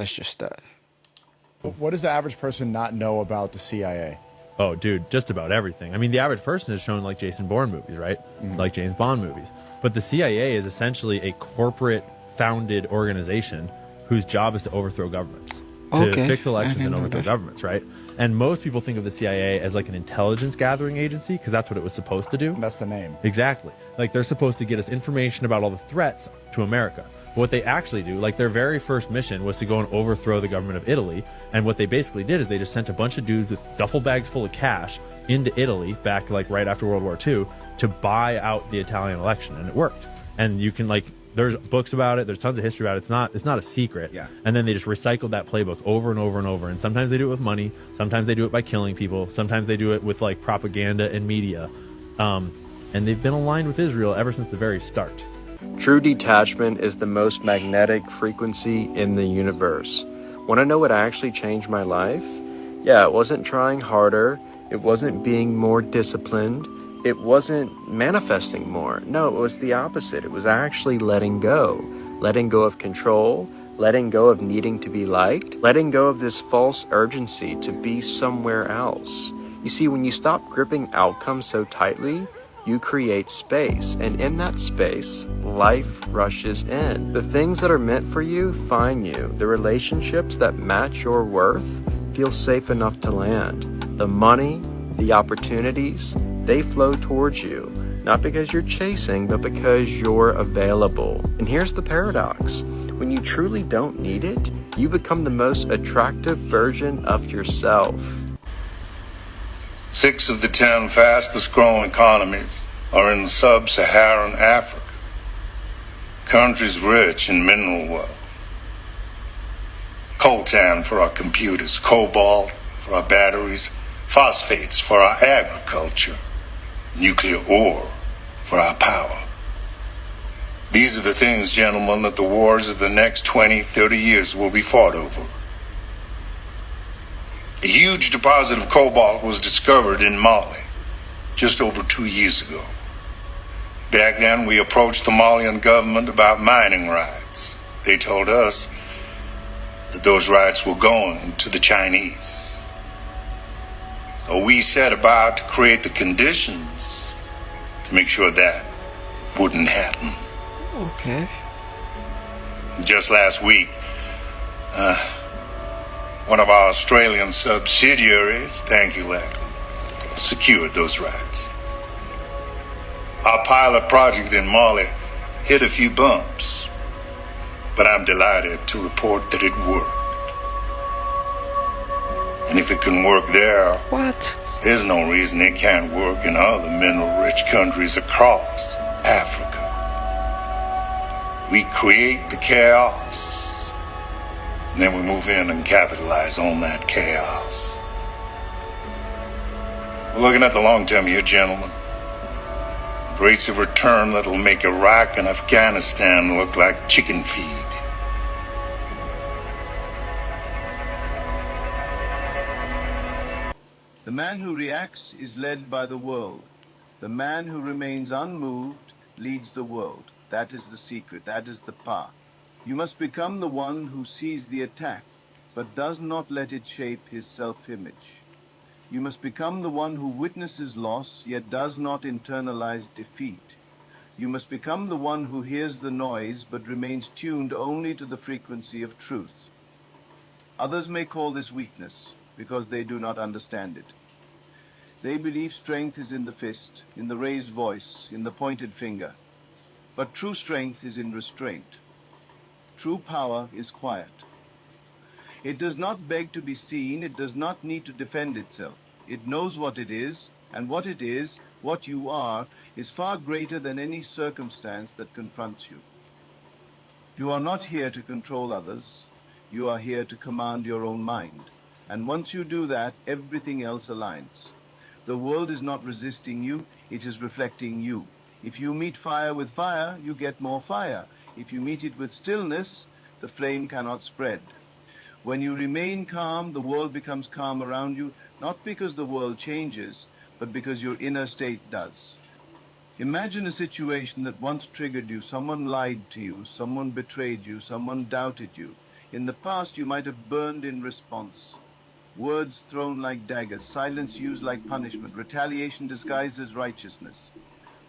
That's just that. What does the average person not know about the CIA? Oh, dude, just about everything. I mean, the average person is shown like Jason Bourne movies, right? Like James Bond movies. But the CIA is essentially a corporate founded organization whose job is to overthrow governments, to Okay, fix I elections didn't and know overthrow that. governments, right? And most people think of the CIA as like an intelligence gathering agency because that's what it was supposed to do. That's the name. Exactly. Like they're supposed to get us information about all the threats to America. But what they actually do, like their very first mission was to go and overthrow the government of Italy. And what they basically did is they just sent a bunch of dudes with duffel bags full of cash into Italy back like right after World War II to buy out the Italian election. And it worked. And you can like, there's books about it. There's tons of history about it. It's not a secret. Yeah. And then they just recycled that playbook over and over and over. And sometimes they do it with money. Sometimes they do it by killing people. Sometimes they do it with like propaganda and media. And they've been aligned with Israel ever since the very start. True detachment is the most magnetic frequency in the universe. Want to know what actually changed my life? Yeah, it wasn't trying harder. It wasn't being more disciplined. It wasn't manifesting more. No, it was the opposite. It was actually letting go. Letting go of control, letting go of needing to be liked, letting go of this false urgency to be somewhere else. You see, when you stop gripping outcomes so tightly, you create space, and in that space, life rushes in. The things that are meant for you find you. The relationships that match your worth feel safe enough to land. The money, the opportunities, they flow towards you. Not because you're chasing, but because you're available. And here's the paradox. When you truly don't need it, you become the most attractive version of yourself. 6 of the 10 fastest growing economies are in sub-Saharan Africa, countries rich in mineral wealth. Coltan for our computers, cobalt for our batteries, phosphates for our agriculture, nuclear ore for our power. These are the things, gentlemen, that the wars of the next 20, 30 years will be fought over. A huge deposit of cobalt was discovered in Mali just over 2 years ago. Back then, we approached the Malian government about mining rights. They told us that those rights were going to the Chinese. So we set about to create the conditions to make sure that wouldn't happen. Okay. Just last week, one of our Australian subsidiaries, thank you, Lachlan, secured those rights. Our pilot project in Mali hit a few bumps, but I'm delighted to report that it worked. And if it can work there, What? there's no reason it can't work in other mineral-rich countries across Africa. We create the chaos, and then we move in and capitalize on that chaos. We're looking at the long term here, gentlemen. Rates of return that'll make Iraq and Afghanistan look like chicken feed. The man who reacts is led by the world. The man who remains unmoved leads the world. That is the secret. That is the path. You must become the one who sees the attack, but does not let it shape his self-image. You must become the one who witnesses loss, yet does not internalize defeat. You must become the one who hears the noise, but remains tuned only to the frequency of truth. Others may call this weakness, because they do not understand it. They believe strength is in the fist, in the raised voice, in the pointed finger. But true strength is in restraint. True power is quiet. It does not beg to be seen. It does not need to defend itself. It knows what it is, and what it is, what you are, is far greater than any circumstance that confronts you. You are not here to control others. You are here to command your own mind. And once you do that, everything else aligns. The world is not resisting you, it is reflecting you. If you meet fire with fire, you get more fire. If you meet it with stillness, the flame cannot spread. When you remain calm, the world becomes calm around you, not because the world changes, but because your inner state does. Imagine a situation that once triggered you. Someone lied to you, someone betrayed you, someone doubted you. In the past, you might have burned in response. Words thrown like daggers, silence used like punishment, retaliation disguised as righteousness.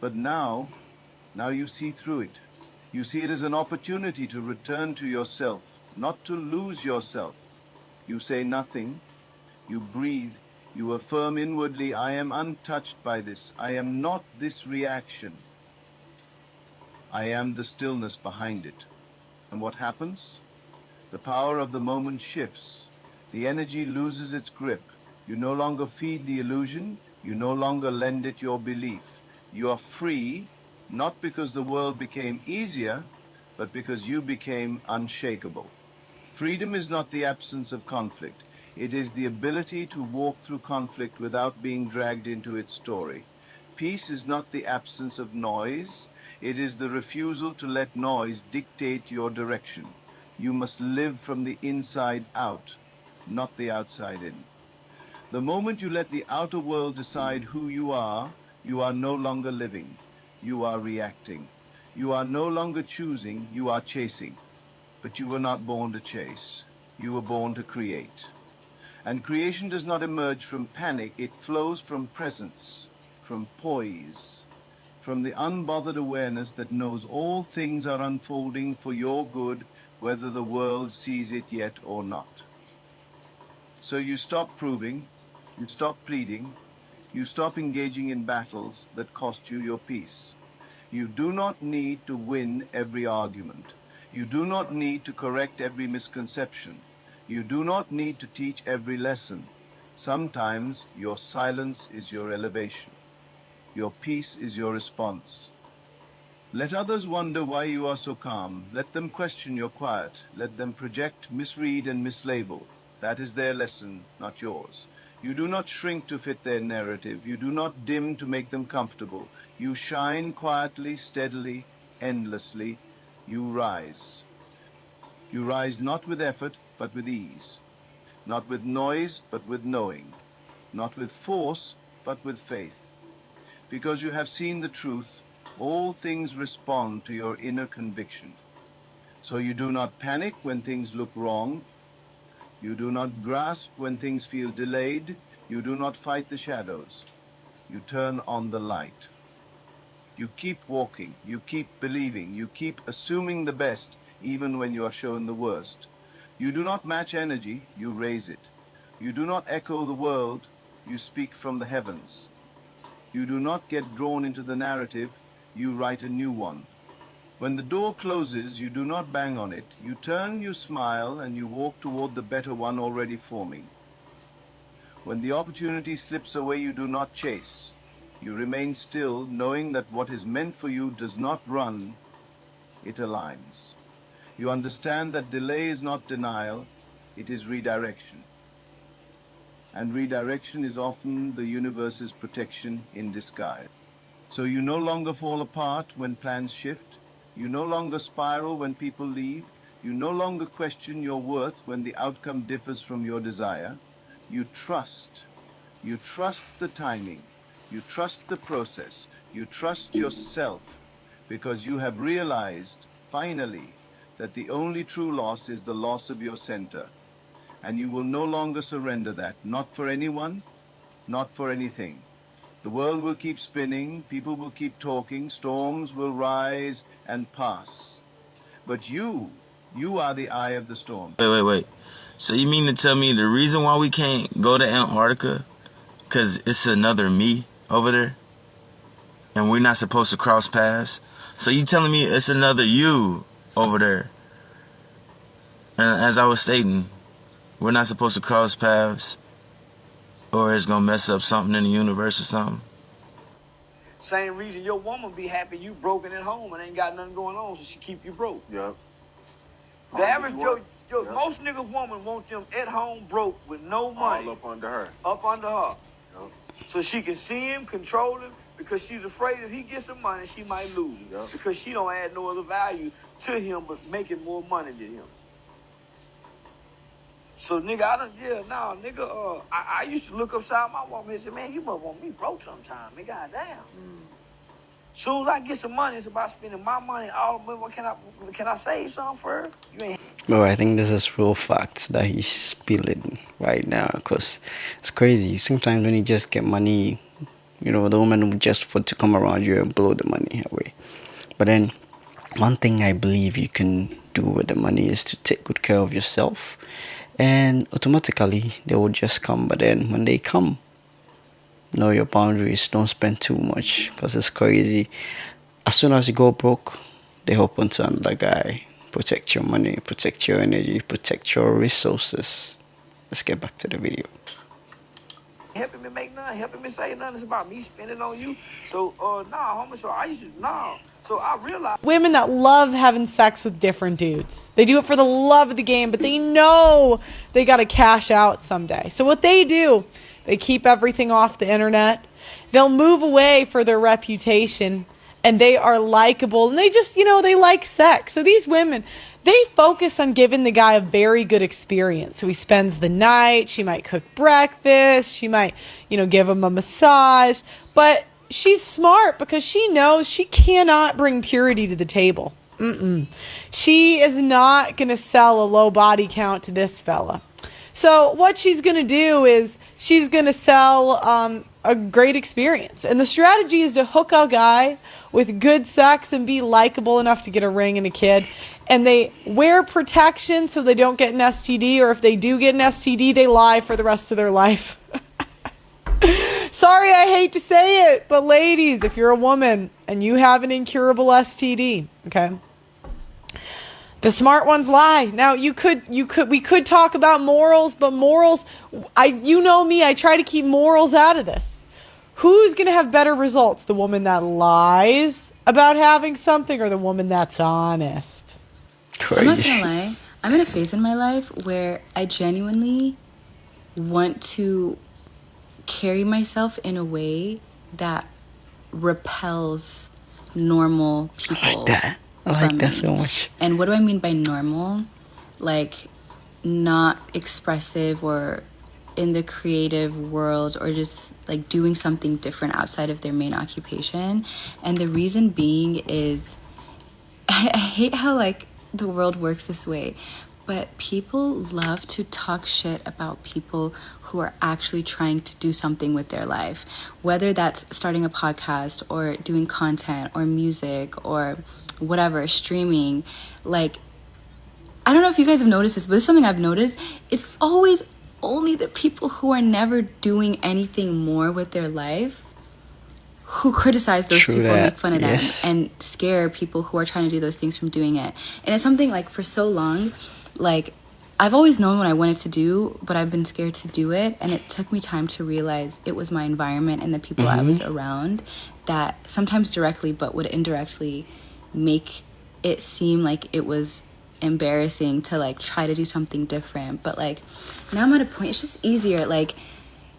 But now you see through it. You see it as an opportunity to return to yourself, not to lose yourself. You say nothing, you breathe, you affirm inwardly, I am untouched by this. I am not this reaction. I am the stillness behind it. And what happens? The power of the moment shifts. The energy loses its grip. You no longer feed the illusion. You no longer lend it your belief. You are free, not because the world became easier, but because you became unshakable. Freedom is not the absence of conflict. It is the ability to walk through conflict without being dragged into its story. Peace is not the absence of noise. It is the refusal to let noise dictate your direction. You must live from the inside out, not the outside in. The moment you let the outer world decide who you are no longer living. You are reacting. You are no longer choosing, you are chasing. But you were not born to chase. You were born to create. And creation does not emerge from panic, it flows from presence, from poise, from the unbothered awareness that knows all things are unfolding for your good, whether the world sees it yet or not. So you stop proving, you stop pleading, you stop engaging in battles that cost you your peace. You do not need to win every argument. You do not need to correct every misconception. You do not need to teach every lesson. Sometimes your silence is your elevation. Your peace is your response. Let others wonder why you are so calm. Let them question your quiet. Let them project, misread, and mislabel. That is their lesson, not yours. You do not shrink to fit their narrative. You do not dim to make them comfortable. You shine quietly, steadily, endlessly. You rise. You rise not with effort, but with ease. Not with noise, but with knowing. Not with force, but with faith. Because you have seen the truth, all things respond to your inner conviction. So you do not panic when things look wrong. You do not grasp when things feel delayed. You do not fight the shadows. You turn on the light. You keep walking. You keep believing. You keep assuming the best, even when you are shown the worst. You do not match energy. You raise it. You do not echo the world. You speak from the heavens. You do not get drawn into the narrative. You write a new one. When the door closes, you do not bang on it. You turn, you smile, and you walk toward the better one already forming. When the opportunity slips away, you do not chase. You remain still, knowing that what is meant for you does not run, it aligns. You understand that delay is not denial, it is redirection. And redirection is often the universe's protection in disguise. So you no longer fall apart when plans shift. You no longer spiral when people leave. You no longer question your worth when the outcome differs from your desire. You trust. You trust the timing. You trust the process. You trust yourself because you have realized, finally, that the only true loss is the loss of your center. And you will no longer surrender that, not for anyone, not for anything. The world will keep spinning, people will keep talking, storms will rise and pass. But you are the eye of the storm. Wait. So you mean to tell me the reason why we can't go to Antarctica, because it's another me over there, and we're not supposed to cross paths? So you telling me it's another you over there? And as I was stating, we're not supposed to cross paths, or it's gonna mess up something in the universe or something? Same reason your woman be happy you broken at home and ain't got nothing going on, so she keep you broke. Yep. The average most niggas woman want them at home broke with no money. All up under her. Up under her. Yep. So she can see him, control him, because she's afraid if he gets some money, she might lose him. Yep. Because she don't add no other value to him but making more money than him. So nigga, I used to look upside my woman and say, man, you must want me broke sometime, man, goddamn. Soon as I get some money, it's about spending my money all. Can I save something for her? You ain't. Bro, I think this is real facts that he's spilling right now because it's crazy. Sometimes when you just get money, the woman will just want to come around you and blow the money away. But then, one thing I believe you can do with the money is to take good care of yourself, and automatically they will just come. But then, when they come, know your boundaries. Don't spend too much because it's crazy. As soon as you go broke, they hop onto another guy. Protect your money, protect your energy, protect your resources. Let's get back to the video. Helping me make none, helping me say nothing. It's about me spending on you. So, nah, homie, so I used to, nah. So I realized Women that love having sex with different dudes. They do it for the love of the game, but they know they got to cash out someday. So what they do, they keep everything off the internet. They'll move away for their reputation, and they are likable, and they just, they like sex. So these women, they focus on giving the guy a very good experience. So he spends the night, she might cook breakfast, she might, give him a massage, but she's smart because she knows she cannot bring purity to the table. She is not going to sell a low body count to this fella. So what she's going to do is she's going to sell a great experience. And the strategy is to hook a guy with good sex and be likable enough to get a ring and a kid. And they wear protection so they don't get an STD, or if they do get an STD, they lie for the rest of their life. Sorry, I hate to say it, but ladies, if you're a woman and you have an incurable STD, okay? The smart ones lie. Now we could talk about morals, but morals, you know me, I try to keep morals out of this. Who's going to have better results? The woman that lies about having something, or the woman that's honest? Crazy. I'm not gonna lie. I'm in a phase in my life where I genuinely want to carry myself in a way that repels normal people. I like that. I like that so much. And what do I mean by normal? Like, not expressive or in the creative world, or just like doing something different outside of their main occupation. And the reason being is I hate how like the world works this way, but people love to talk shit about people who are actually trying to do something with their life, whether that's starting a podcast or doing content or music or whatever, streaming. Like, I don't know if you guys have noticed this, but it's something I've noticed. It's always only the people who are never doing anything more with their life who criticize those people and make fun of them and scare people who are trying to do those things from doing it. And it's something like for so long, like I've always known what I wanted to do, but I've been scared to do it. And it took me time to realize it was my environment and the people I was around that sometimes directly, but would indirectly make it seem like it was embarrassing to like try to do something different. But like now I'm at a point, it's just easier. Like,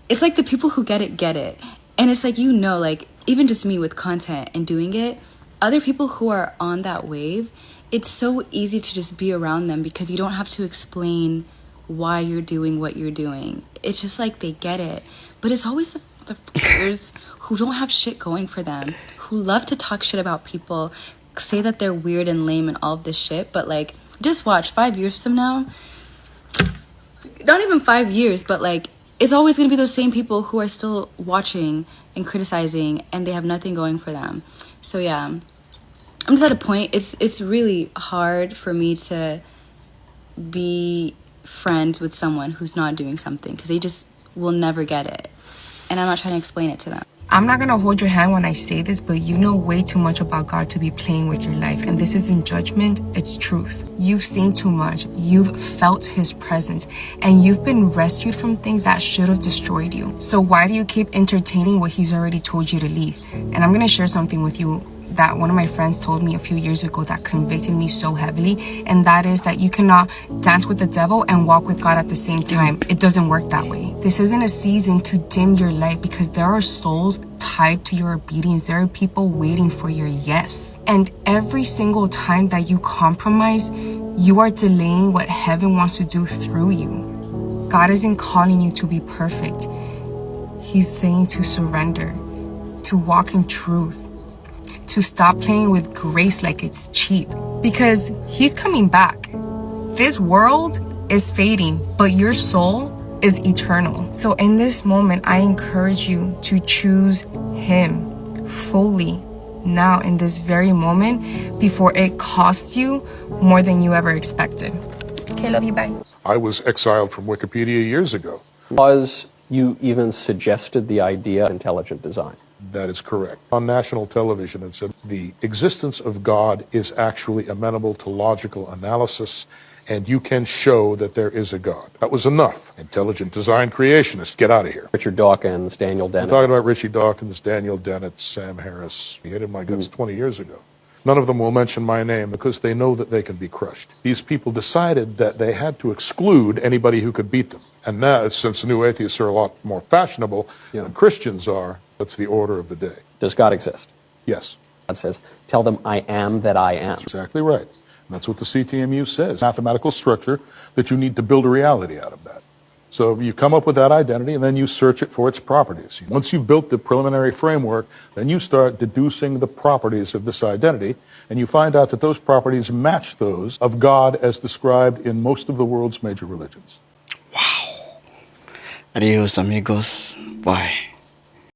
it's like the people who get it. And it's like, like even just me with content and doing it, other people who are on that wave, it's so easy to just be around them because you don't have to explain why you're doing what you're doing. It's just like they get it. But it's always the fuckers who don't have shit going for them, who love to talk shit about people, say that they're weird and lame and all of this shit, but like, just watch 5 years from now, not even 5 years, but like, it's always going to be those same people who are still watching and criticizing, and they have nothing going for them. So yeah, I'm just at a point, it's really hard for me to be friends with someone who's not doing something, because they just will never get it, and I'm not trying to explain it to them. I'm not gonna hold your hand when I say this, but you know way too much about God to be playing with your life. And this isn't judgment, it's truth. You've seen too much, you've felt his presence, and you've been rescued from things that should have destroyed you. So why do you keep entertaining what he's already told you to leave? And I'm gonna share something with you that one of my friends told me a few years ago that convicted me so heavily, and that is that you cannot dance with the devil and walk with God at the same time. It doesn't work that way. This isn't a season to dim your light, because there are souls tied to your obedience. There are people waiting for your yes. And every single time that you compromise, you are delaying what heaven wants to do through you. God isn't calling you to be perfect. He's saying to surrender, to walk in truth, to stop playing with grace like it's cheap, because he's coming back. This world is fading, but your soul is eternal. So in this moment, I encourage you to choose him fully now in this very moment before it costs you more than you ever expected. Okay, love you, bye. I was exiled from Wikipedia years ago. Was you even suggested the idea of intelligent design? That is correct. On national television, it said the existence of God is actually amenable to logical analysis, and you can show that there is a God. That was enough. Intelligent design creationists, get out of here. Richard Dawkins, Daniel Dennett. I'm talking about Richie Dawkins, Daniel Dennett, Sam Harris. He hated my guts 20 years ago. None of them will mention my name because they know that they can be crushed. These people decided that they had to exclude anybody who could beat them. And now, since new atheists are a lot more fashionable than Christians are, that's the order of the day. Does God exist? Yes. God says, tell them I am that I am. That's exactly right. And that's what the CTMU says. Mathematical structure that you need to build a reality out of that. So you come up with that identity and then you search it for its properties. Once you've built the preliminary framework, then you start deducing the properties of this identity, and you find out that those properties match those of God as described in most of the world's major religions. Wow. Adios, amigos. Bye.